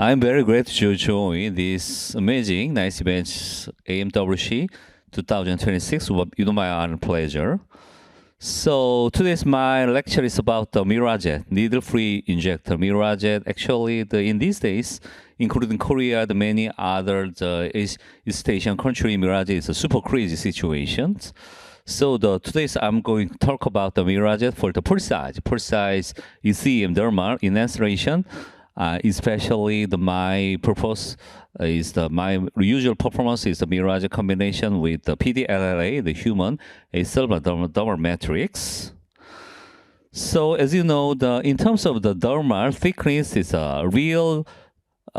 I'm very glad to join this amazing, nice event, AMWC 2026, with my own pleasure. So today's my lecture is about the Mirajet, needle-free injector. Mirajet, actually, in these days, including Korea, the many other East Asian country, Mirajet is a super crazy situation. So today's I'm going to talk about the Mirajet for the precise ECM dermal enhancement. Especially my purpose is my usual performance is the Mirajet combination with the PDLLA, the human acellular dermal matrix. So as you know, in terms of the dermal thickness, is a real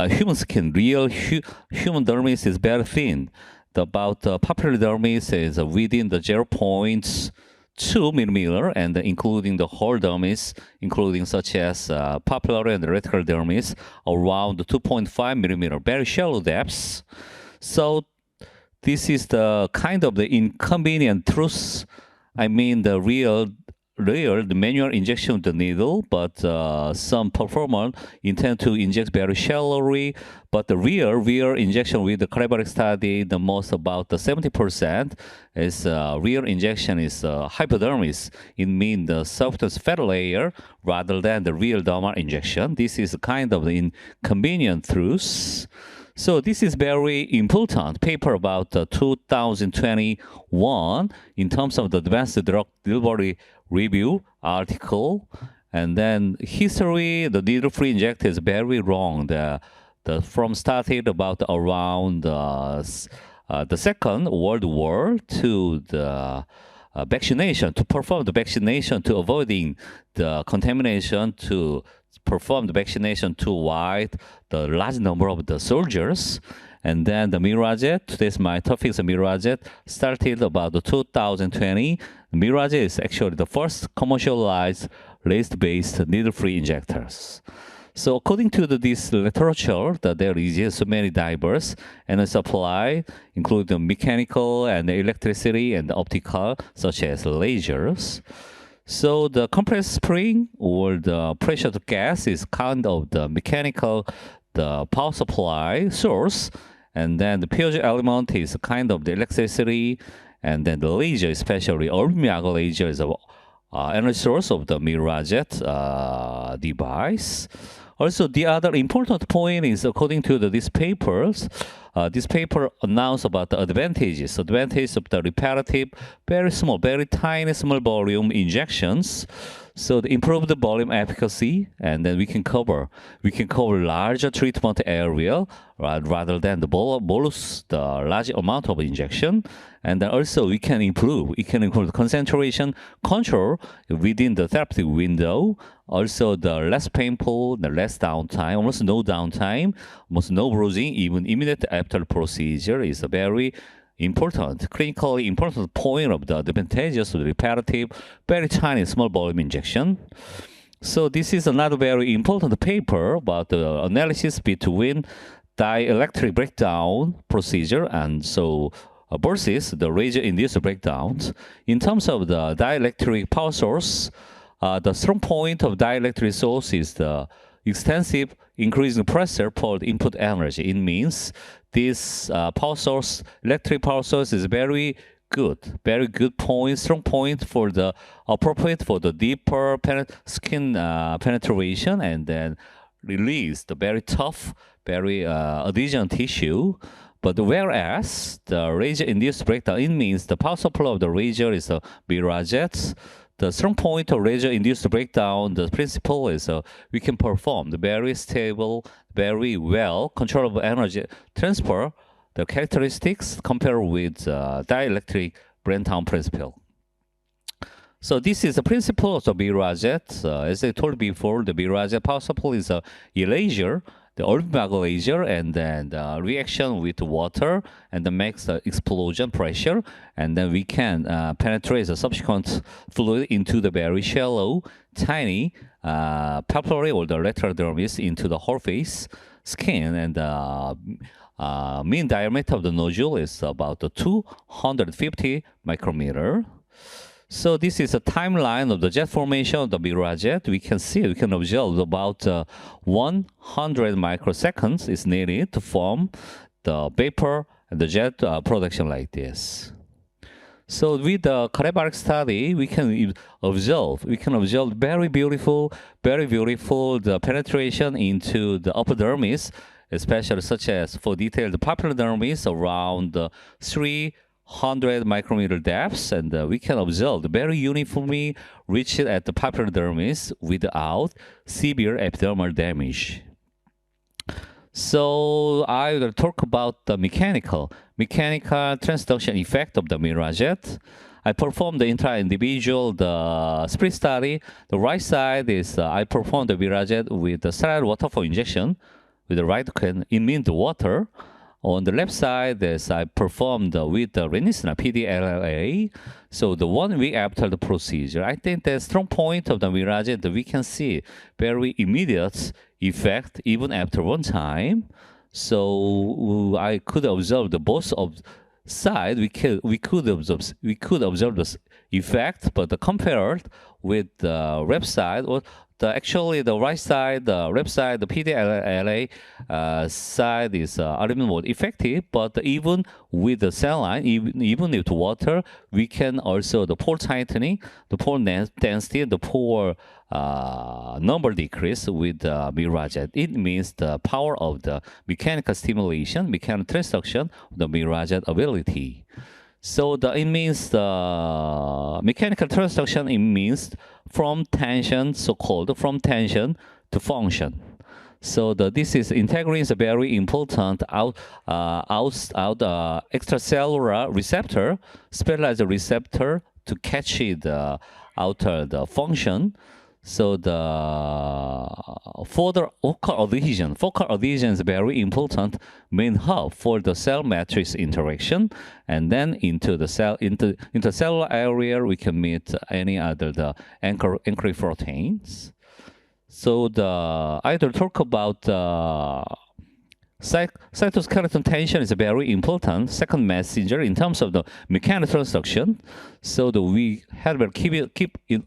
human skin. Human dermis is very thin. About popular dermis is within the 0.2 millimeter, and including the whole dermis, including such as papillary and reticular dermis, around 2.5 millimeter, very shallow depths. So this is the kind of the inconvenient truth. I mean, the the manual injection of the needle, but some performer intend to inject very shallowly, but the real injection with the collaborative study, the most about the 70% is real injection is hypodermis. It means the softest fat layer rather than the real dermal injection. This is kind of the inconvenient truth. So this is very important paper about 2021 in terms of the advanced drug delivery review article. And then history, the needle-free injector is very wrong. The from started about around the Second World War to the vaccination, to perform the vaccination, to avoiding the contamination, to perform the vaccination to avoid the large number of the soldiers. And then the Mirajet, today's my topic is Mirajet, started about 2020. Mirajet is actually the first commercialized laser-based needle-free injectors. So according to this literature, there is so many diverse and supply, including mechanical and electricity and optical, such as lasers. So the compressed spring or the pressure gas is kind of the mechanical, the power supply source, and then the piezo element is kind of the electricity, and then the laser, especially Olympic laser, is an energy source of the Mirajet device. Also, the other important point is, according to these papers, this paper announced about the advantage of the reparative, very small, very tiny, small volume injections. So the improved volume efficacy, and then we can cover larger treatment area rather than the bolus, the large amount of injection. And then also we can improve the concentration control within the therapeutic window. Also the less painful, the less downtime, almost no downtime, almost no bruising, even immediate after the procedure is a very important, clinically important point of the advantages of the reparative, very tiny, small volume injection. So this is another very important paper about the analysis between dielectric breakdown procedure and so versus the radio-induced breakdowns. In terms of the dielectric power source, the strong point of dielectric source is the extensive increasing pressure per input energy. It means this power source, electric power source, is very good point, strong point for the appropriate for the deeper skin penetration, and then release the very tough, very adhesion tissue. But whereas the radio-induced breakdown, it means the power supply of the radio is a Mirajet. The strong point of radio-induced breakdown, the principle is we can perform the very stable, very well controllable energy transfer, the characteristics compared with dielectric breakdown principle. So this is the principle of the Mirajet. As I told before, the Mirajet power supply is a laser, the Olympic laser, and then the reaction with water, and then makes the explosion pressure, and then we can penetrate the subsequent fluid into the very shallow, tiny papillary or the lateral dermis into the whole face skin, and mean diameter of the nodule is about 250 micrometer. So this is a timeline of the jet formation of the Mirajet. We can observe about 100 microseconds is needed to form the vapor and the jet production like this. So with the Karebaric study, we can observe very beautiful the penetration into the epidermis, especially such as for detailed papular dermis around 300 micrometer depths, and we can observe very uniformly reached at the papular dermis without severe epidermal damage. So I will talk about the mechanical transduction effect of the Mirajet. I performed the intra-individual, the split study. The right side is I performed the Mirajet with the sterile waterfall injection with the right in mint water. On the left side is I performed with the Renisna PDLLA. So the 1 week after the procedure, I think the strong point of the Mirajet that we can see very immediate effect even after one time. So I could observe the both of side. We could observe the effect, but compared with the left side or actually the right side, the left side, the PDLLA side is a little more effective. But even with the cell line, even with water, we can also the pore tightening, the pore density, the pore number decrease with Mirajet. It means the power of the mechanical stimulation, mechanical transduction, the Mirajet ability. So it means the mechanical transduction. It means from tension, so-called from tension to function. So this is integrin is a very important extracellular receptor, specialized receptor to catch the outer the function. So the focal adhesion is very important main hub for the cell matrix interaction, and then into the cell into cellular area we can meet any other the anchoring proteins. So I will talk about cytoskeleton tension is a very important second messenger in terms of the mechanical transduction. So we have to keep in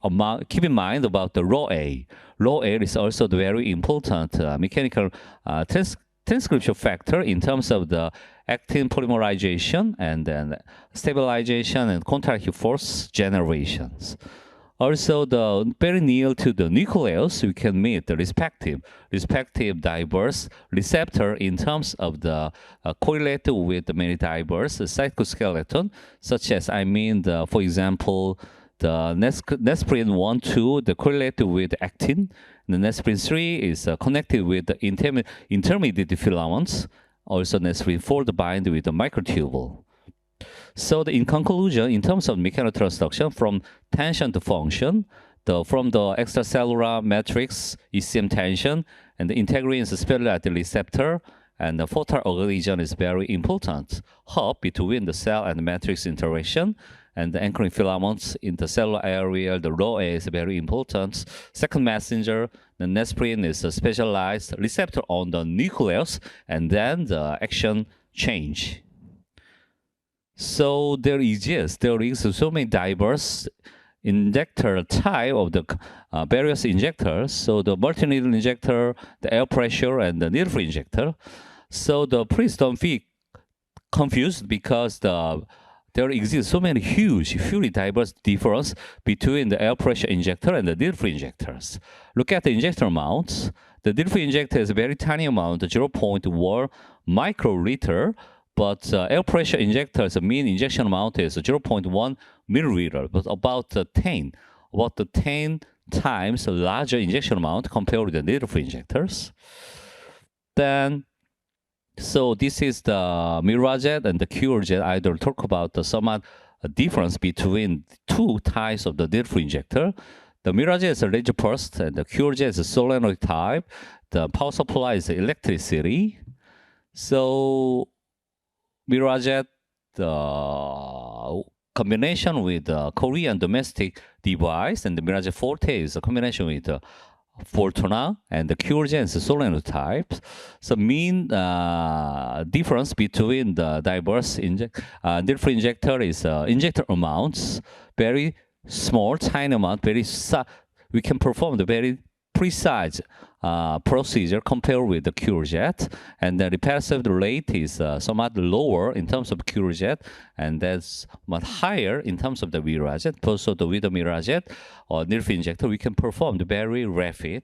mind about the raw A. Raw A is also the very important mechanical transcription factor in terms of the actin polymerization and then stabilization and contractile force generations. Also, very near to the nucleus, we can meet the respective diverse receptor in terms of the correlated with many diverse cytoskeleton, such as for example, the Nesprin 1, 2, the correlated with actin. The Nesprin 3 is connected with the intermediate filaments. Also, Nesprin 4 bind with the microtubule. So in conclusion, in terms of mechanical transduction from tension to function, from the extracellular matrix ECM tension and the integrin is specialized receptor, and the photon adhesion is very important hub between the cell and the matrix interaction, and the anchoring filaments in the cellular area, the raw A is very important. Second messenger, the Nesprin is a specialized receptor on the nucleus, and then the action change. So there is so many diverse injector type of the various injectors. So the multi-needle injector, the air pressure, and the needle-free injector. So please don't be confused because there exists so many hugely diverse difference between the air pressure injector and the needle-free injectors. Look at the injector amounts. The needle-free injector is a very tiny amount, 0.1 microliter. But air pressure injectors, the mean injection amount is 0.1 milliliter, but about 10 times larger injection amount compared with the needle-free injectors. Then, so this is the Mirajet and the Curajet. I will talk about the somewhat difference between two types of the needle-free injector. The Mirajet is a laser pulsed, and the Curajet is a solenoid type. The power supply is electricity. So Mirajet, the combination with the Korean domestic device, and the Mirajet Forte is a combination with the Fortuna, and the Curajet is the solenoid type. So mean difference between the diverse needle-free injector is injector amounts very small, tiny amount, we can perform the very precise procedure compared with the Mirajet, and the reparative rate is somewhat lower in terms of Mirajet, and that's much higher in terms of the Mirajet. Also, with the Mirajet or needle free injector, we can perform the very rapid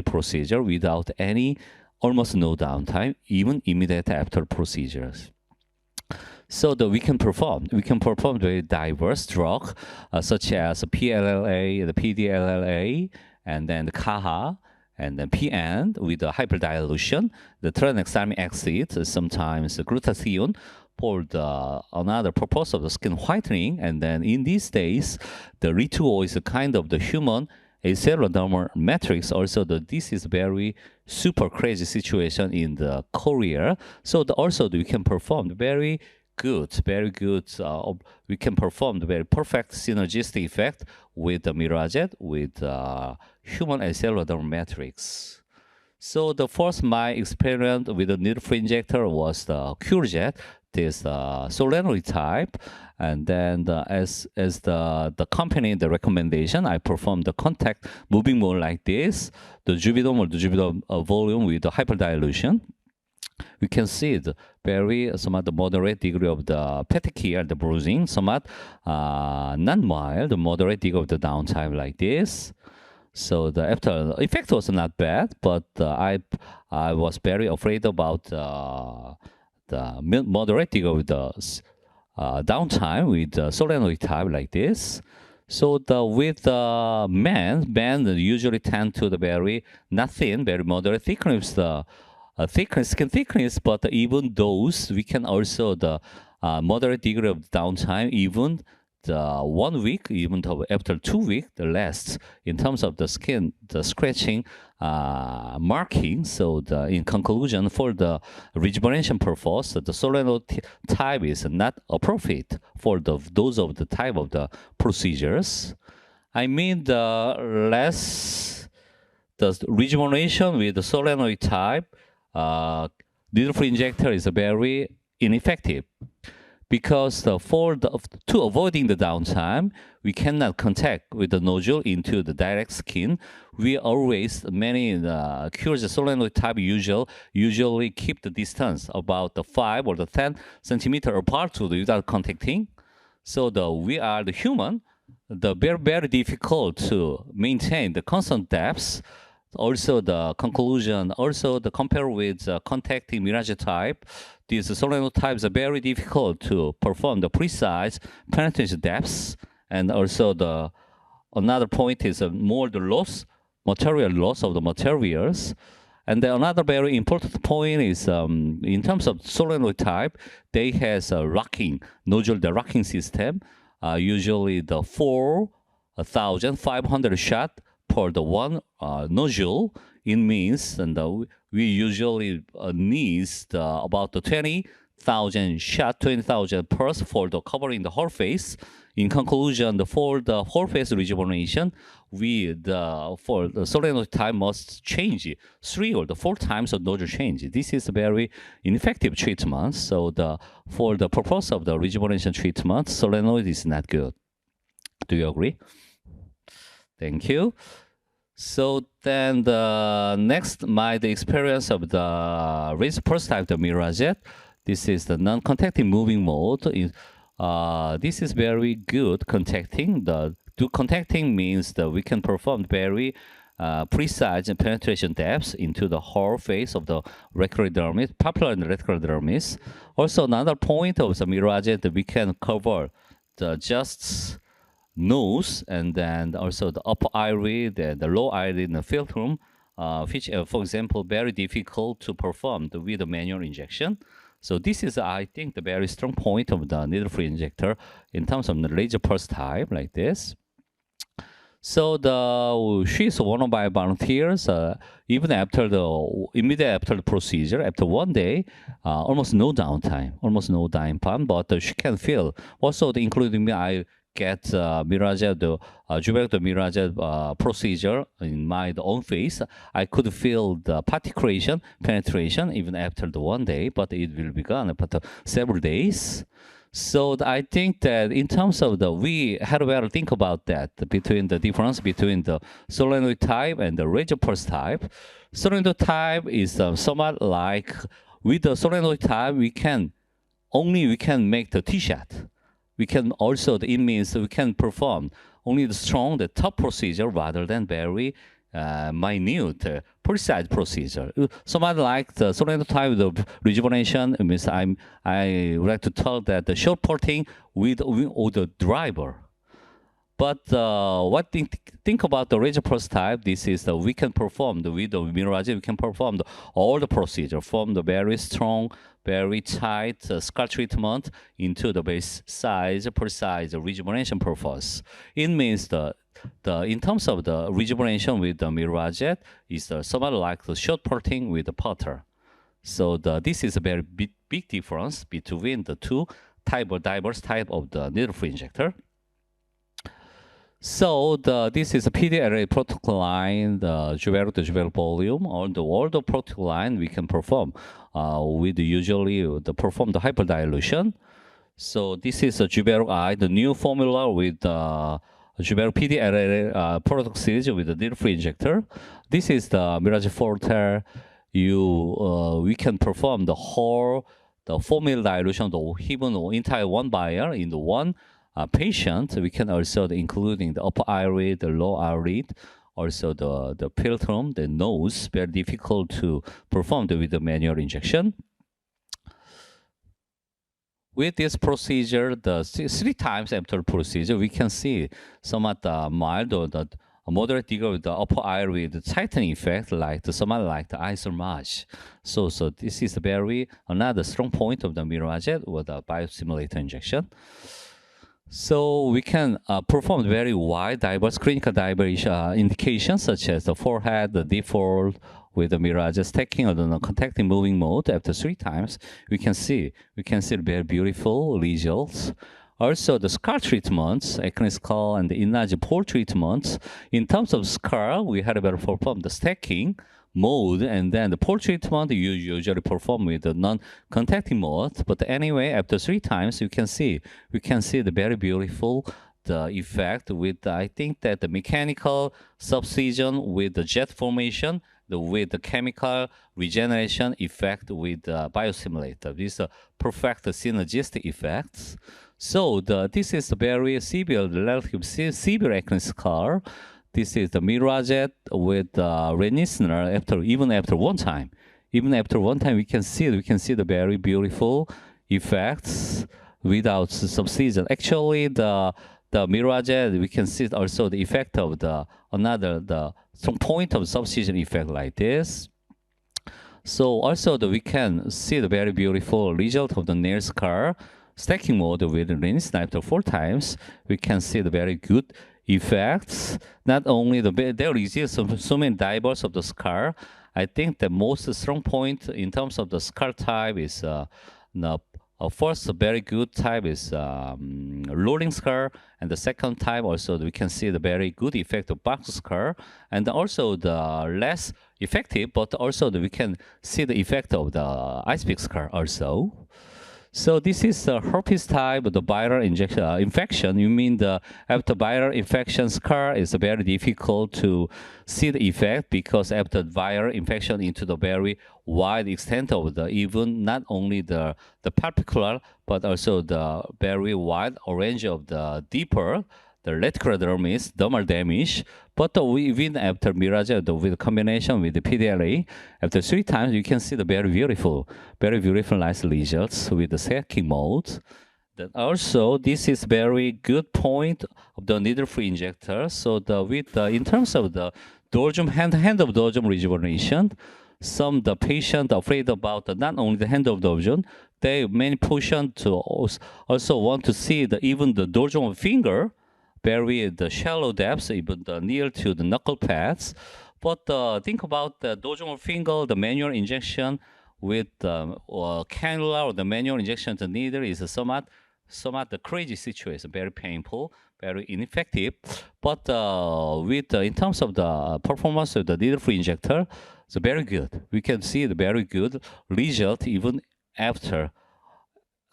procedure without any, almost no downtime, even immediate after procedures. So that we can perform very diverse drug such as PLLA, the PDLLA, and then the CAHA, and then PN with the hyperdilution, the tranexamic acid, sometimes the glutathione for the another purpose of the skin whitening. And then in these days, the ritual is a kind of the human acellular matrix. Also, this is very super crazy situation in the Korea. So also we can perform very good. We can perform the very perfect synergistic effect with the Mirajet with human acellular matrix. So the first my experience with the needle-free injector was the Mirajet, this solenoid type, and then as the company, the recommendation, I performed the contact moving mode like this, the juvidome volume with the hyperdilution. We can see the very somewhat moderate degree of the petechia, the bruising, somewhat non-mild, moderate degree of the downtime like this. So the after effect was not bad, but I was very afraid about the moderate degree of the downtime with the solenoid type like this. So with the men usually tend to the very not thin, very moderate thickness, the skin thickness, but even those we can also the moderate degree of downtime, even the 1 week, even after 2 weeks, the last in terms of the skin, the scratching, marking. So in conclusion, for the rejuvenation purpose, the solenoid type is not appropriate for those of the type of the procedures. I mean the rejuvenation with the solenoid type, needle-free injector is very ineffective because to avoiding the downtime, we cannot contact with the nodule into the direct skin. We always cures the solenoid type usually keep the distance about the 5 or the 10 centimeter apart without contacting. So we are the human, very difficult to maintain the constant depths. Also the conclusion, also the compare with contacting Mirajet type, these solenoid types are very difficult to perform the precise penetration depths, and also another point is more the material loss of the materials. And then another very important point is in terms of solenoid type, they has a the rocking system, usually the 4,500 shot for the one nodule. It means, and we usually needs about the 20,000 shot, 20,000 pulse for the covering the whole face. In conclusion, for the whole face rejuvenation, for the solenoid type must change 3 or 4 times of nodule change. This is a very ineffective treatment. So for the purpose of the rejuvenation treatment, solenoid is not good. Do you agree? Thank you. So then the next, the experience of the razor pulse type, the Mirajet. This is the non-contacting moving mode. This is very good contacting. Contacting means that we can perform very precise penetration depths into the whole face of the reticular dermis, papilla and reticular dermis. Also, another point of the Mirajet that we can cover just nose, and then also the upper eyelid and the lower eyelid in the philtrum, which, for example, very difficult to perform with the manual injection. So this is, I think, the very strong point of the needle-free injector in terms of the laser pulse type, like this. So she's one of my volunteers. Even immediately after the procedure, after 1 day, almost no downtime, but she can feel. Also, including me, I get Mirajet, the Mirajet procedure in my own face. I could feel the penetration even after the 1 day, but it will be gone after several days. So I think that in terms of we had to better think about that between the difference between the solenoid type and the razor pulse type. Solenoid type is somewhat like with the solenoid type we can make the T-shot. We can also, it means we can perform only the strong, the tough procedure rather than very minute, precise procedure. Somewhat like the solenoid type of rejuvenation, it means I would like to tell that the short porting with the driver. But what think about the razor pulse type? This is we can perform with the Mirajet. We can perform all the procedure from the very strong, very tight scar treatment into the very size, precise rejuvenation purpose. It means in terms of the rejuvenation with the Mirajet is somewhat like the short porting with the putter. So this is a very big difference between the two diverse type of the needle-free injector. So this is a PDLA protocol line, the Juvero to Juvero volume, or all the protocol line we can perform with usually perform the hyperdilution. So this is a Juvero I, the new formula with Juvero PDLA protocol series with the needle-free injector. This is the Mirajet Forte. We can perform the 4 ml dilution, even the entire one vial in the one patient. We can also including the upper eyelid, the lower eyelid, also the philtrum, the nose. Very difficult to perform with the manual injection. With this procedure, the 3 times after procedure, we can see somewhat mild or the moderate degree of the upper eyelid tightening effect, somewhat like the eye thermage. So this is another strong point of the Mirajet or the biostimulator injection. So we can perform very wide, diverse clinical indications such as the forehead, the default with the Mirajet stacking or the contacting moving mode. After 3 times, we can see very beautiful results. Also, the scar treatments, acne scar and the enlarged pore treatments. In terms of scar, we had better perform the stacking mode, and then the pore treatment you usually perform with the non-contacting mode. But anyway, after 3 times, we can see the very beautiful the effect with I think that the mechanical subcision with the jet formation, with the chemical regeneration effect with the biostimulator. These are perfect synergistic effects. So this is a very severe, relatively severe acne scar. This is the Mirajet with Renisner even after one time. Even after one time, we can see the very beautiful effects without subcision. Actually, the Mirajet, we can see also the effect of some point of subcision effect like this. So also we can see the very beautiful result of the nail scar stacking mode with Renisner after 4 times. We can see the very good effects. Not only there exists so many diverse of the scar. I think the most strong point in terms of the scar type is first very good type is rolling scar, and the second type also we can see the very good effect of box scar, and also the less effective, but also we can see the effect of the ice pick scar also. So this is the herpes type, the viral infection. You mean after viral infection scar is very difficult to see the effect, because after viral infection into the very wide extent of even not only the particular, but also the very wide range of the deeper, the reticular dermis, dermal damage. But even after Mirajet, with combination with the PDLA, after 3 times, you can see the very beautiful nice results with the stacking mode. Then also, this is very good point of the needle-free injector. So in terms of the dorsum hand of dorsum rejuvenation, the patient afraid about not only the hand of dorsum, many patients to also want to see even the dorsum of finger, very the shallow depths, even near to the knuckle pads. But think about the dorsal finger, the manual injection with cannula or the manual injection to needle is somewhat the crazy situation, very painful, very ineffective. But in terms of the performance of the needle-free injector, it's very good. We can see the very good result even after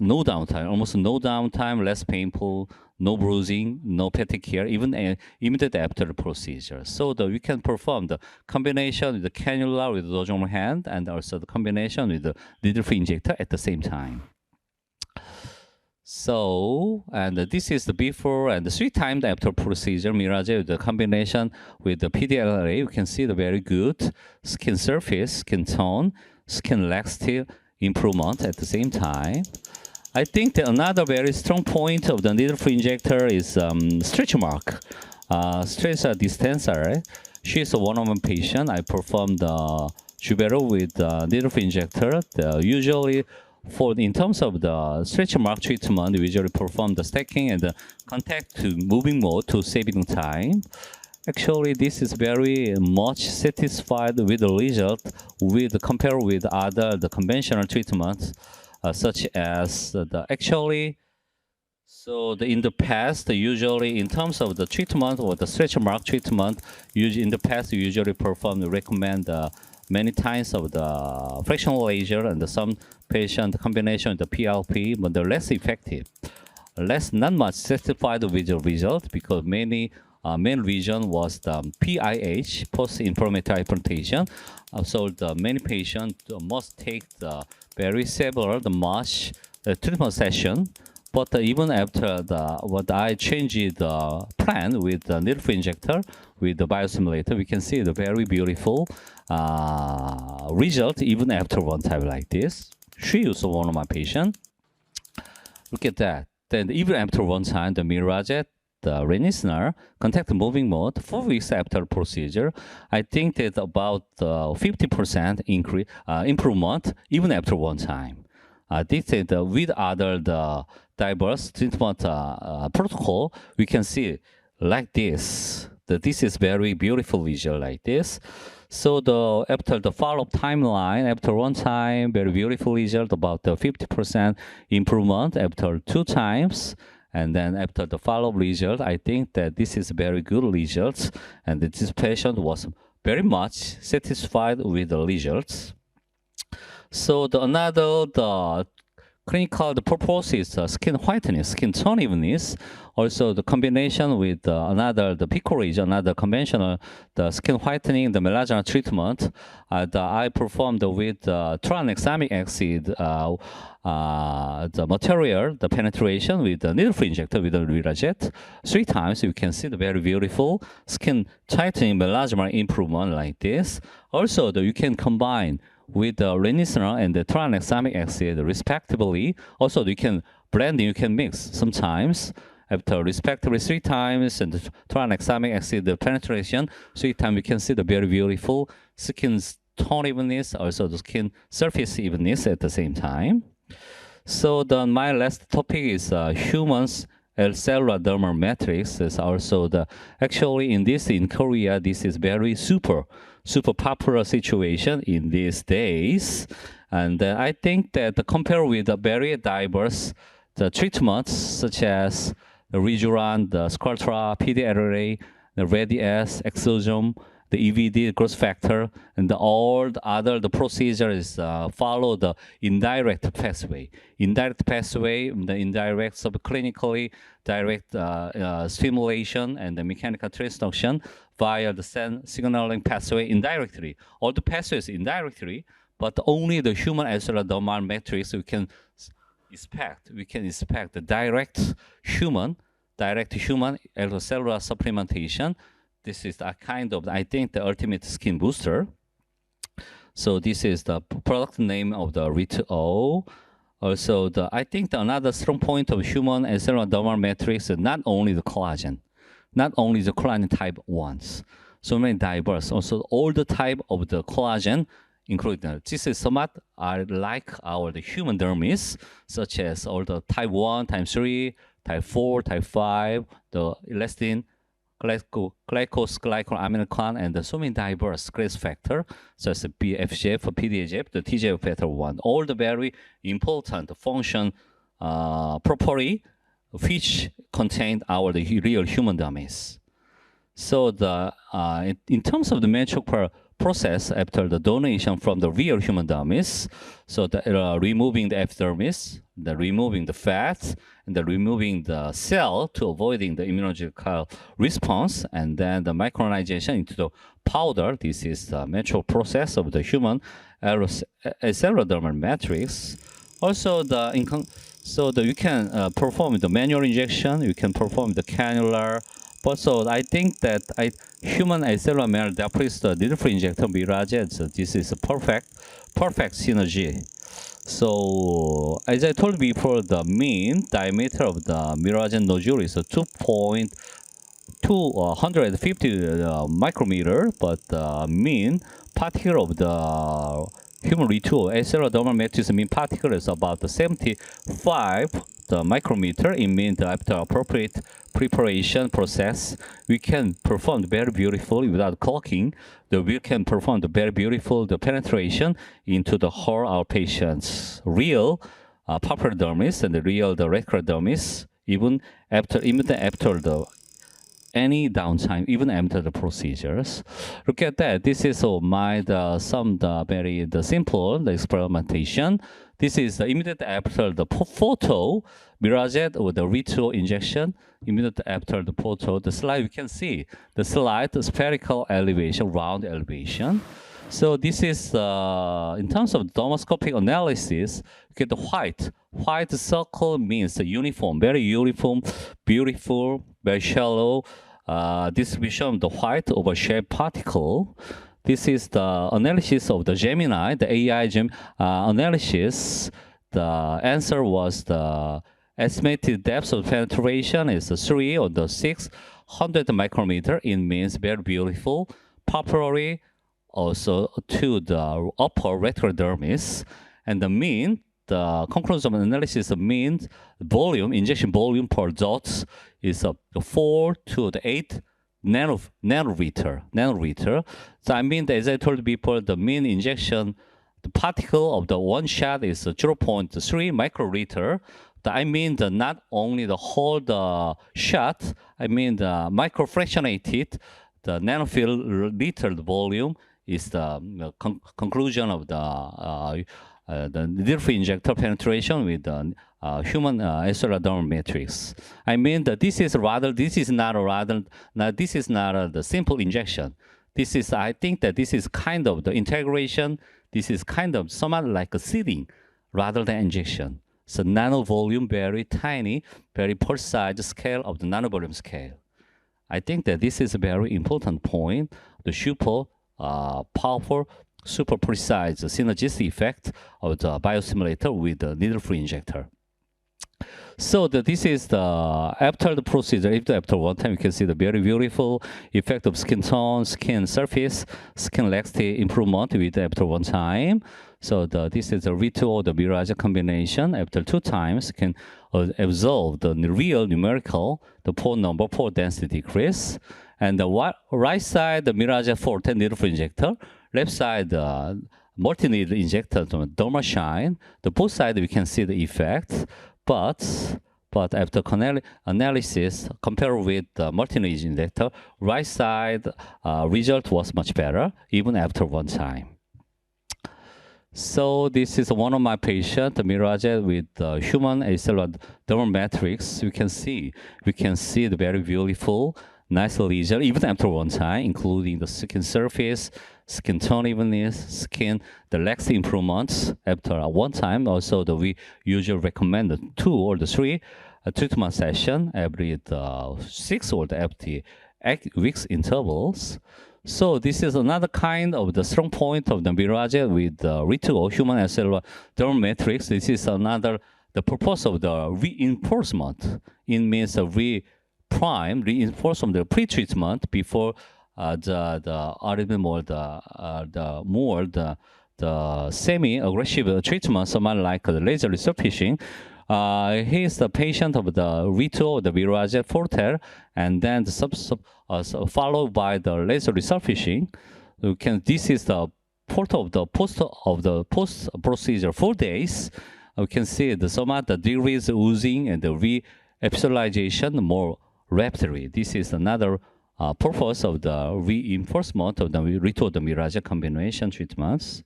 no downtime, almost no downtime, less painful, no bruising, no petechiae, even immediate after the procedure. So we can perform the combination with the cannula with the dojomal hand, and also the combination with the needle-free injector at the same time. So, and this is the before and the 3 times after procedure Mirajet with the combination with the PDLRA. You can see the very good skin surface, skin tone, skin laxity improvement at the same time. I think that another very strong point of the needle-free injector is stretch mark. Stretch distensor. She is one of my patient. I performed the Jubero with needle-free injector. Usually, in terms of the stretch mark treatment, we usually perform the stacking and the contact to moving mode to saving time. Actually, this is very much satisfied with the result compared with the conventional treatments, such as in the past, usually in terms of the treatment or the stretch mark treatment, in the past we usually recommend many times of the fractional laser and some patient combination with the PLP, but they're less effective. Not much satisfied with the result because main reason was the PIH, post-inflammatory hypertension. So the many patients must take the very several much treatment session. But even after what I changed the plan with the needle-free injector with the biosimulator, we can see the very beautiful result even after one time like this. She is one of my patients. Look at that. Then even after one time, the Mirajet, the Renisner, contact moving mode 4 weeks after procedure, I think that about 50% increase improvement even after one time. This is with other diverse treatment protocol, we can see like this. This is very beautiful visual like this. So after the follow-up timeline, after one time, very beautiful result, about the 50% improvement after 2 times. And then after the follow-up result, I think that this is very good results. And this patient was very much satisfied with the results. So the clinical purpose is skin whitening, skin tone evenness. Also the combination with the picorage, another conventional skin whitening, the melanoma treatment. I performed with tranexamic acid, the material, the penetration with the needle-free injector with the Mirajet 3 times. You can see the very beautiful skin tightening melanoma improvement like this. Also, you can combine with the Renisner and the tranexamic acid respectively. Also, you can blend, you can mix sometimes after respectively 3 times and the tranexamic acid the penetration 3 times. You can see the very beautiful skin tone evenness, also the skin surface evenness at the same time. So my last topic is humans cellular dermal matrix. Is also actually in Korea this is very super popular situation in these days, and I think that compared with the very diverse treatments such as the Rejuran, the Squaltra, PDLRA, the Radius, Exosome, the EVD growth factor, and all the other procedures follow the indirect pathway. The indirect subclinically direct stimulation and the mechanical transduction via the signaling pathway indirectly. All the pathways indirectly, but only the human cellular dermal matrix we can expect. We can expect the direct human cellular supplementation. This is a kind of, I think, the ultimate skin booster. So this is the product name of the Rit-O. Also, I think another strong point of human and cellular dermal matrix is not only the collagen type 1s. So many diverse. Also, all the type of the collagen, including this is somewhat are like the human dermis, such as all the type 1, type 3, type 4, type 5, the elastin, glycosaminoglycan, and so many diverse growth factor, such as BFGF, PDGF, the TGF factor 1, all the very important function property which contain the real human dermis. So in terms of the metric process after the donation from the real human dermis. So removing the epidermis, removing the fat, and removing the cell to avoiding the immunological response, and then the micronization into the powder. This is the natural process of the human acellular dermal matrix. Also, you can perform the manual injection, you can perform the cannular. But so I think that human acellular matrix, the needle-free injector Mirajet, so this is a perfect synergy. So as I told before, the mean diameter of the Mirajet nodule is 250 micrometer, but the mean particle of the human retool acellular dermal matrix mean particle is about 75 micrometer. It means that after appropriate preparation process, we can perform very beautifully without clocking. We can perform the very beautiful penetration into the whole our patient's real papillary dermis and the real reticular dermis, even after the any downtime, even after the procedures. Look at that. This is very simple experimentation. This is immediately after the photo, Mirajet or the ritual injection. Immediately after the photo, the slide you can see the spherical elevation, round elevation. So this is in terms of dermoscopic analysis. Okay, the white circle means the uniform, very uniform, beautiful, very shallow distribution of the white over shape particle. This is the analysis of the Gemini, the AI analysis. The answer was the estimated depth of penetration is 3 or the 600 micrometer. It means very beautiful, papillary, also to the upper reticular dermis, and the conclusion of analysis means volume, injection volume per dot is 4 to the 8 nanometer. So I mean, as I told before, the mean injection, the particle of the one shot is 0.3 microliter. I mean, not only the whole shot, I mean the microfractionated, the nanofilter volume is the conclusion of the needle-free injector penetration with the human acellular dermal matrix. I mean that this is not the simple injection. I think that this is kind of the integration. This is kind of somewhat like a seeding rather than injection. So nano volume, very tiny, very precise scale of the nanovolume scale. I think that this is a very important point. The super powerful, super precise synergistic effect of the biosimulator with the needle-free injector. So this is after the procedure. After one time, you can see the very beautiful effect of skin tone, skin surface, skin laxity improvement with after one time. So this is the retool, the Mirajet combination. After 2 times, can observe the real numerical, the pore number, pore density decrease. And the right side, the Mirajet 410 needle-free injector. Left side, multi-needle injector, derma shine. The both sides we can see the effect, but after analysis, compared with the multi-needle injector, right side result was much better, even after one time. So this is one of my patients, Mirajet with human acellular dermal matrix. We can see the very beautiful, nice lesion, even after one time, including the skin surface, skin tone evenness, the laxity improvements after one time. Also, we usually recommend the 2 or the 3 treatment session every 6 or the 8 weeks intervals. So this is another kind of the strong point of the Mirajet with the retool human acellular dermal matrix. This is the purpose of the reinforcement. It means the reinforcement, the pre-treatment before the semi-aggressive treatment, something like the laser resurfacing. He is the patient of the retool, the Mirajet Forte, and then followed by the laser resurfacing. This is the photo of the post procedure 4 days. We can see some of the degrees oozing and the re-epithelialization more rapidly. This is another purpose of the reinforcement of the retold Mirajet combination treatments.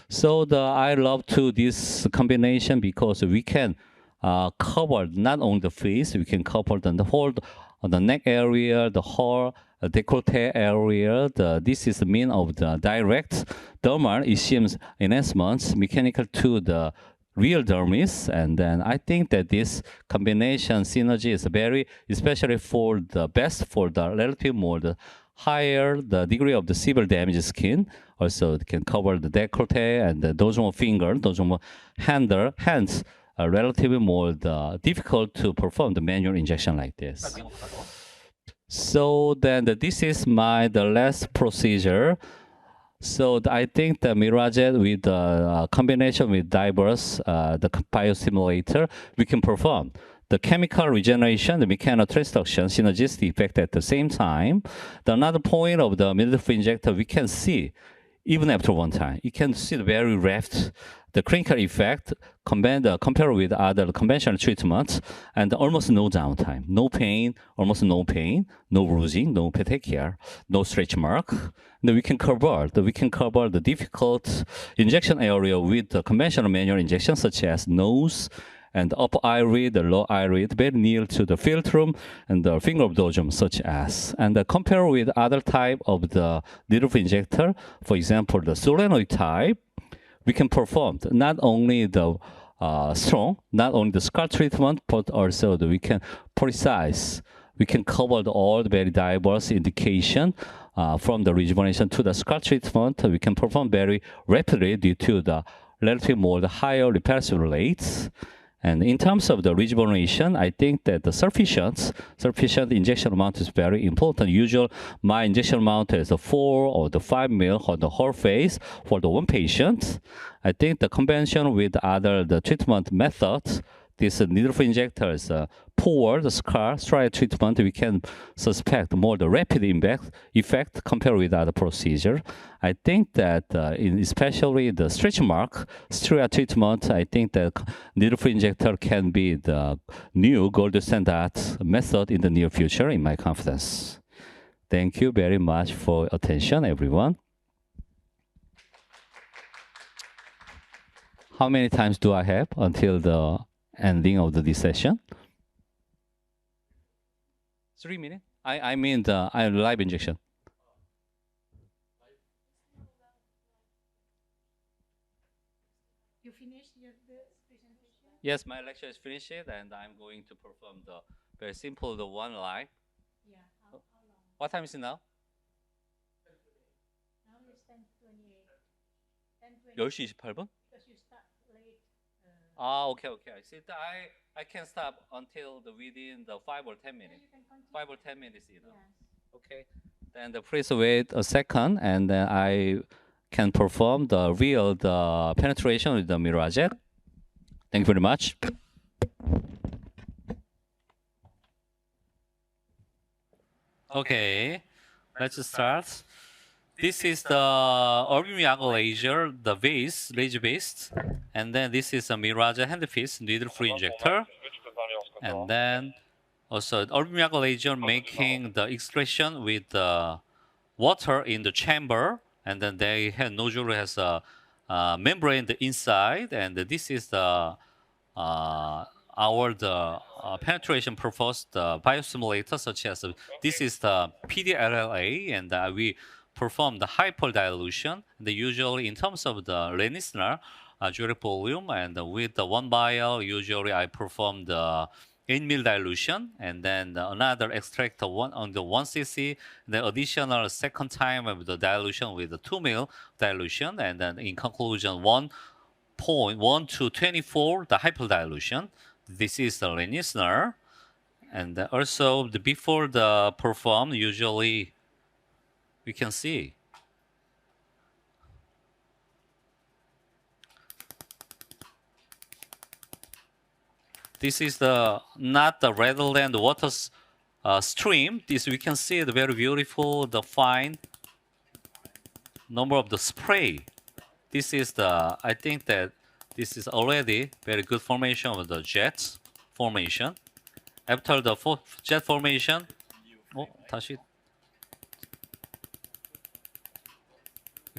So I love to this combination because we can cover not only the face, we can cover the whole the neck area, the whole décolleté area. This is the mean of the direct dermal ischium enhancements mechanical to the real dermis, and then I think that this combination synergy is very, especially for the best for the relative more the higher the degree of the severe damaged skin. Also, it can cover the décolleté and the dorsal finger, dorsal hands. Relatively more difficult to perform the manual injection like this. So then this is the last procedure. So I think the Mirajet with the combination with diverse the biostimulator, we can perform the chemical regeneration, the mechanical transduction, synergistic effect at the same time. The another point of the middle injector, we can see even after one time, you can see the very rapid the clinical effect compared with other conventional treatments, and almost no downtime, no pain, almost no pain, no bruising, no petechia, no stretch mark. Then we can cover the difficult injection area with the conventional manual injection, such as nose and the upper eyelid, the lower eyelid, very near to the philtrum and the finger of dojum, such as. And compare with other type of the needle injector, for example, the solenoid type, we can perform not only the strong, not only the scar treatment, but also we can precise. We can cover all the very diverse indication from the rejuvenation to the scar treatment. We can perform very rapidly due to the relatively more the higher reparative rates. And in terms of the rejuvenation, I think that the sufficient injection amount is very important. Usually, my injection amount is 4 or 5 ml on the whole face for the one patient. I think the combination with the treatment methods, this needle-free injector is poor the scar striate treatment. We can suspect more the rapid effect compared with other procedure. I think that especially the stretch mark striate treatment, I think that needle-free injector can be the new gold standard method in the near future, in my confidence. Thank you very much for attention, everyone. How many times do I have until the ending of this session? 3 minutes? I mean the live injection. You finished the presentation? Yes, my lecture is finished, and I'm going to perform the very simple, the one live. Yeah. How long? What time is it now? Now it's 10:28. 10시 28분? Because you start late. Okay. I see. I can stop until within the 5 or 10 minutes. Yeah, you can 5 or 10 minutes, Yes. Okay. Then please wait a second, and then I can perform the penetration with the Mirajet. Thank you very much. Okay, let's start. This is the Orbium laser, the laser base, and then this is a Mirajet handpiece needle-free injector, and then also Orbium laser making the extraction with the water in the chamber, and then they have nodule has a membrane the inside, and this is the penetration purpose the biostimulator, such as this is the PDLLA, and we perform the hyperdilution. Usually in terms of the Renisner juric volume, and with the 1 vial, usually I perform the 8 ml dilution, and then another extract on the 1 cc, the additional second time of the dilution with the 2 ml dilution, and then in conclusion 1.1 to 24 the hyperdilution. This is the Renisner, and also before the perform, usually we can see this is not the redland water stream. This we can see the very beautiful, the fine number of the spray. This is I think that this is already very good formation of the jet formation. After the jet formation, 다시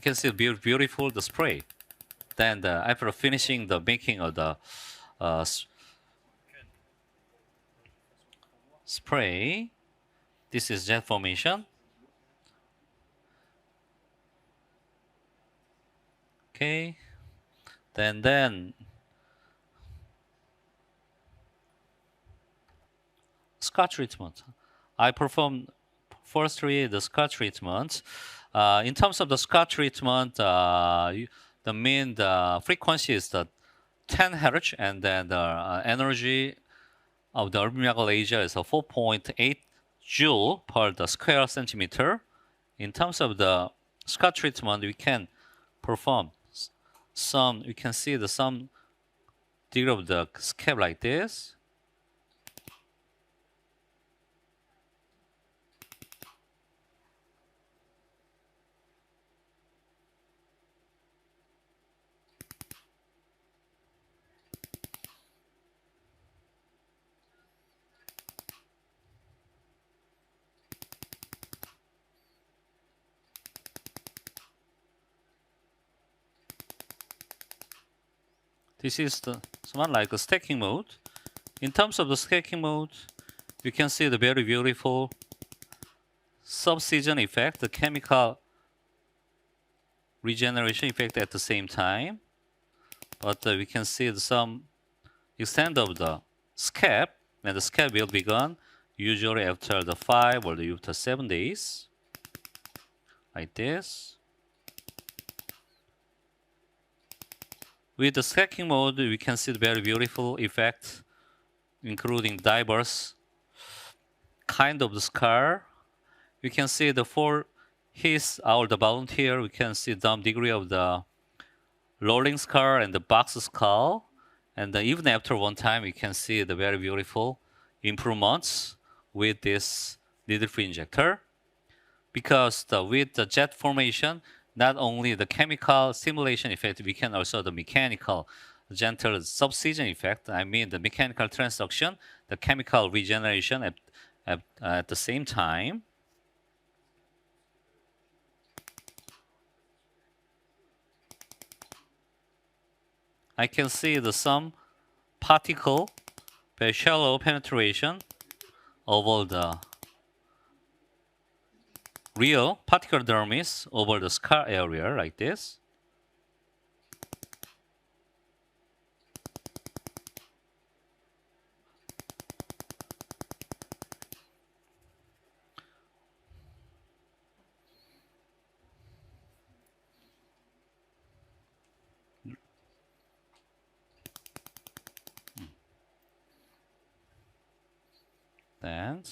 can see beautiful the spray. Then after finishing the making of the spray, this is jet formation. Okay. Then scar treatment. I perform firstly the scar treatment. In terms of the scar treatment, the mean the frequency is the 10 hertz, and then the energy of the urban laser is a 4.8 joule per the square centimeter. In terms of the scar treatment, we can perform some. You can see the some degree of the scab like this. This is the somewhat like a stacking mode. In terms of the stacking mode, you can see the very beautiful substitution effect, the chemical regeneration effect at the same time. But we can see some extent of the scab, and the scab will be gone usually after the 5 or after 7 days, like this. With the stacking mode, we can see the very beautiful effect, including diverse kind of the scar. We can see the for his or the volunteer, we can see some degree of the rolling scar and the box skull. And even after one time, we can see the very beautiful improvements with this needle-free injector. Because with the jet formation, not only the chemical stimulation effect, we can also the mechanical gentle substitution effect. I mean the mechanical transduction, the chemical regeneration at the same time. I can see some particle, very shallow penetration over the real particle dermis over the scar area like this. Then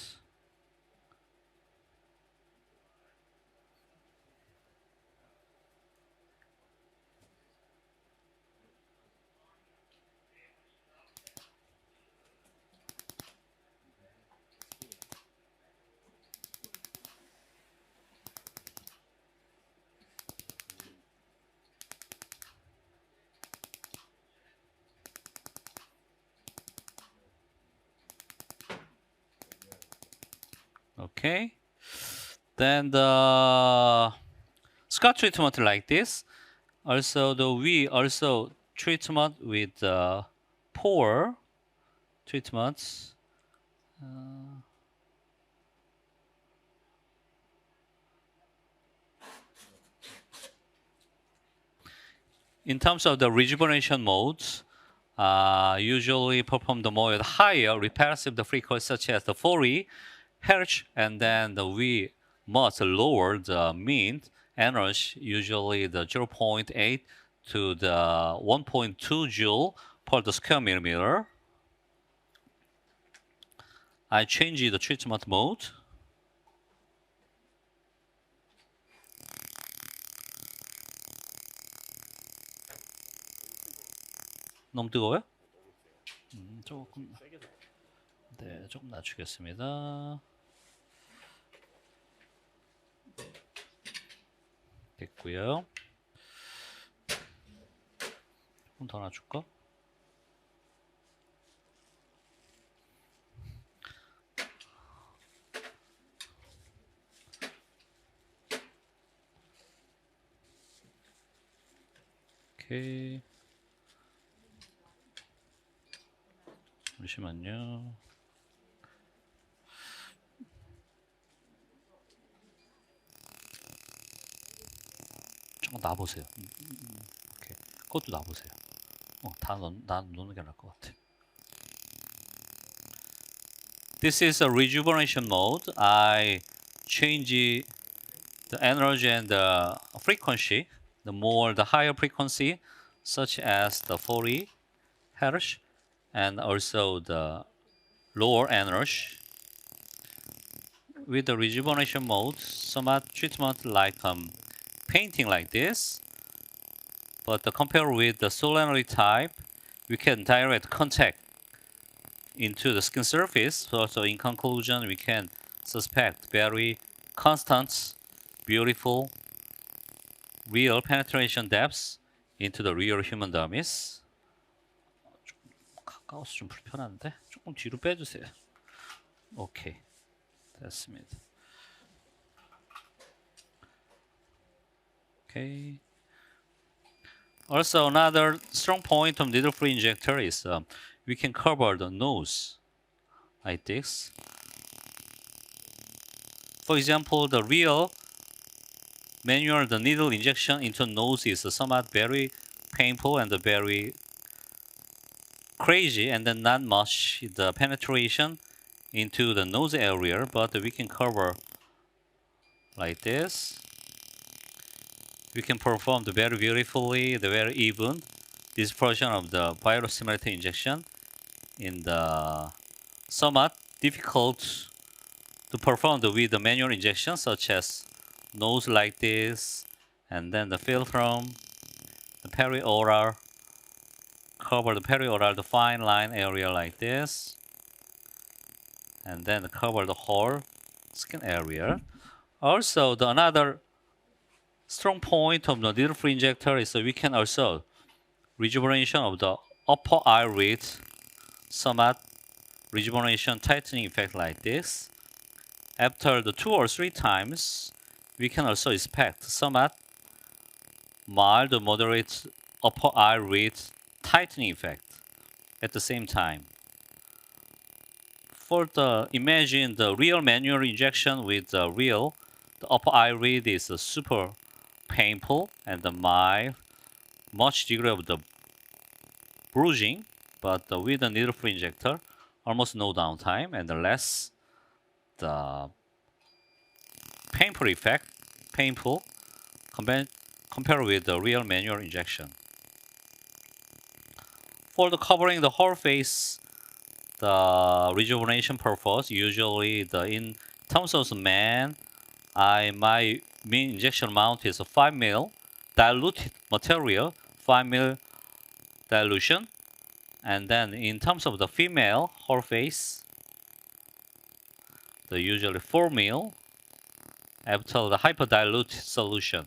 okay. Then the scar treatment like this. Also, we also treatment with pore treatments. In terms of the rejuvenation modes, usually perform the more higher reparative the frequency such as the 40 hertz, and then we must lower the mean energy, usually the 0.8 to the 1.2 joule per the square millimeter. I change the treatment mode. 너무 뜨거워요? 조금. 네, 조금 낮추겠습니다. 됐고요. 조금 더 낮출까? 오케이. 잠시만요. 조금 놔보세요. 오케이. 그것도 놔보세요. 다 놓는 게 나을 것 같아. This is a rejuvenation mode. I change the energy and the frequency. The higher frequency, such as the 40 Hz, and also the lower energy. With the rejuvenation mode, some treatment like painting like this, but compared with the solenoid type, we can direct contact into the skin surface. So in conclusion, we can suspect very constant, beautiful, real penetration depths into the real human dummies. 좀 가까워서 좀 불편한데? 조금 뒤로 빼주세요. 오케이, 됐습니다. Okay. Also, another strong point of needle-free injector is we can cover the nose like this. For example, the real manual, the needle injection into nose is somewhat very painful and very crazy, and then not much the penetration into the nose area, but we can cover like this. We can perform the very beautifully, the very even dispersion of the biostimulator injection in the somewhat difficult to perform with the manual injection, such as nose like this, and then the philtrum, the perioral, cover the perioral, the fine line area like this, and then cover the whole skin area. Also, another strong point of the needle-free injector is we can also rejuvenation of the upper eyelid, somewhat rejuvenation tightening effect like this. After the 2 or 3 times, we can also expect somewhat mild or moderate upper eyelid tightening effect at the same time. Imagine the real manual injection with the upper eyelid is super painful and mild, much degree of the bruising, but with the needle-free injector, almost no downtime and less the painful effect, compared with the real manual injection. For the covering the whole face, the rejuvenation purpose, usually in terms of man, my main injection amount is 5 ml diluted material, 5 ml dilution, and then in terms of the female whole face, the usually 4 ml after the hyperdilute solution.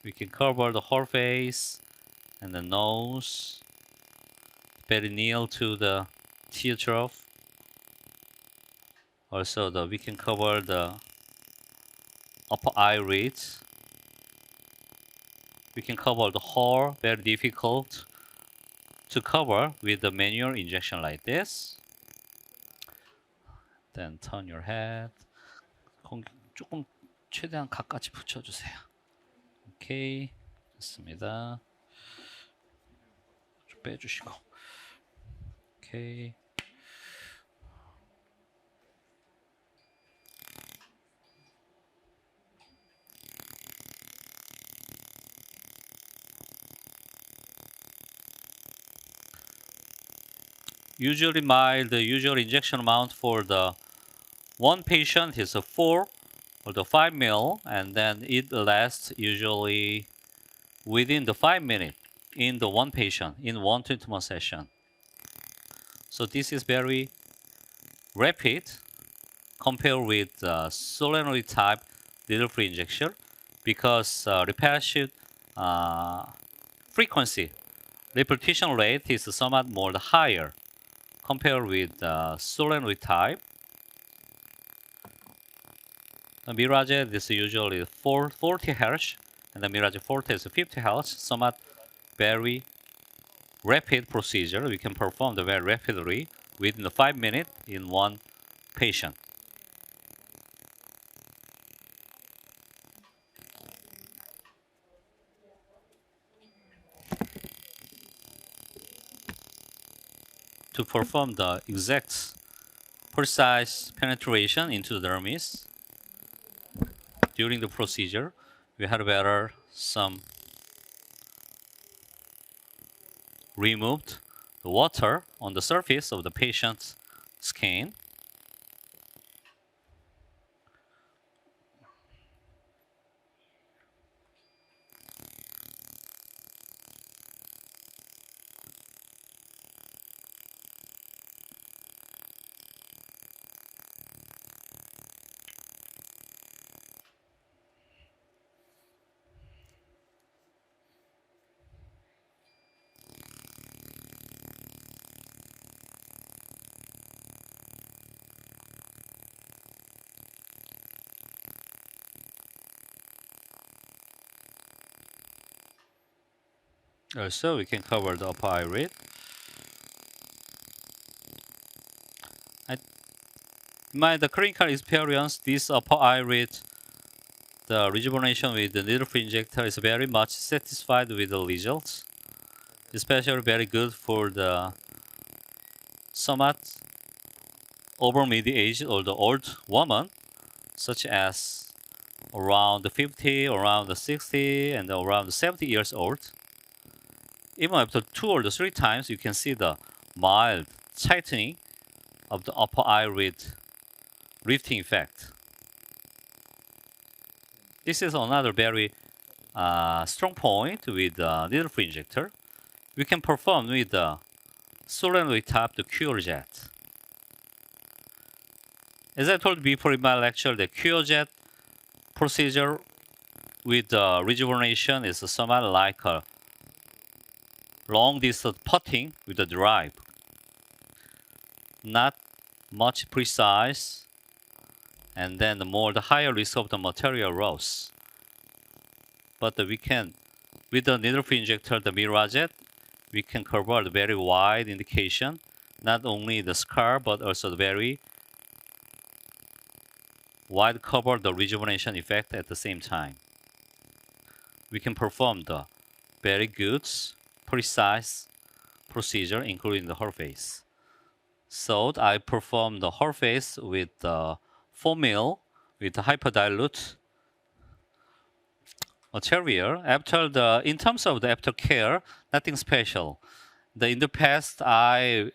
We can cover the whole face and the nose, very near to the teardrop. Also, we can cover the upper eyelids. We can cover the whole, very difficult to cover with the manual injection like this. Then turn your head. 조금 최대한 가까이 붙여주세요. 오케이, 됐습니다. 좀 빼주시고. 오케이. Usually the usual injection amount for the one patient is 4 or the 5 ml, and then it lasts usually within the 5 minutes in the one patient in one treatment session. So this is very rapid compared with solenoid type needle-free injection, because repetition frequency, repetition rate is somewhat more higher compared with solenoid type. The Mirajet is usually 40 Hz, and the Mirajet Forte is 50 Hz. Somewhat very rapid procedure. We can perform the very rapidly within the 5 minutes in one patient. To perform the exact precise penetration into the dermis during the procedure, we had better some removed the water on the surface of the patient's skin. Also, we can cover the upper eyelid. The clinical experience, this upper eyelid, the rejuvenation with the needle-free injector is very much satisfied with the results. Especially very good for the somewhat over middle-aged or the old woman, such as around 50, around 60, and around 70 years old. Even after 2 or 3 times, you can see the mild tightening of the upper eyelid lifting effect. This is another very strong point with the needle-free injector. We can perform with the solenoid top, the Mirajet. As I told before in my lecture, the Mirajet procedure with the rejuvenation is somewhat like a long distance putting with the drive. Not much precise, and then the higher risk of the material loss. But we can, with the needle-free injector, the Mirajet, we can cover the very wide indication, not only the scar, but also the very wide cover the rejuvenation effect at the same time. We can perform the very good, precise procedure, including the whole face. So I performed the whole face with the 4 ml with the hyperdilute material. In terms of the aftercare, nothing special. In the past, I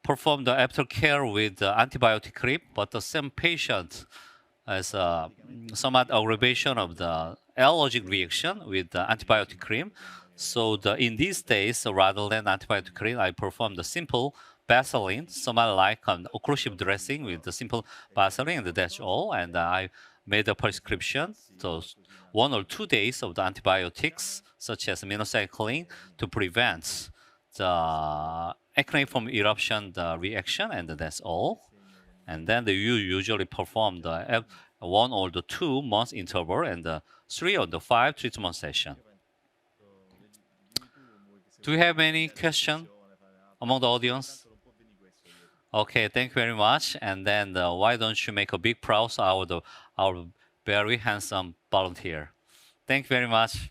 performed the aftercare with the antibiotic cream, but the same patient has somewhat aggravation of the allergic reaction with the antibiotic cream. So in these days, rather than antibiotic cream, I performed the simple Vaseline, somewhat like an occlusive dressing with the simple Vaseline, and that's all. And I made a prescription, so 1 or 2 days of the antibiotics, such as minocycline, to prevent the acne from eruption, the reaction, and that's all. And then you usually perform the 1 or the 2 months interval and the 3 or the 5 treatment session. Do you have any question among the audience? Okay, thank you very much. And then why don't you make a big applause out of our very handsome volunteer? Thank you very much.